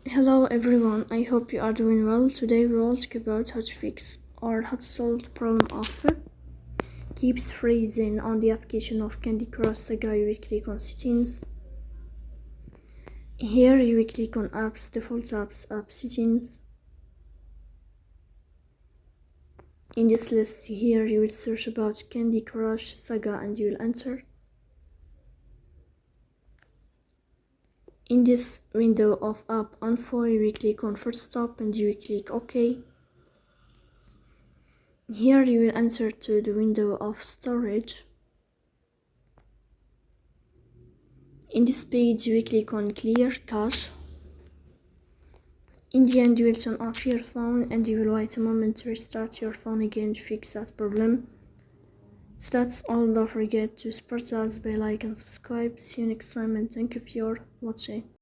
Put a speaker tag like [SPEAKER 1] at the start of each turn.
[SPEAKER 1] Hello everyone, I hope you are doing well. Today we will talk about how to fix or how to solve the problem of keeps freezing on the application of Candy Crush Saga. You will click on settings. Here you will click on apps, default apps, app settings. In this list here you will search about Candy Crush Saga and you will enter. In this window of app info you will click on first stop and you will click OK. Here you will enter to the window of storage. In this page you will click on clear cache. In the end you will turn off your phone and you will wait a moment to restart your phone again to fix that problem. So that's all. Don't forget to support us by like and subscribe. See you next time and thank you for watching.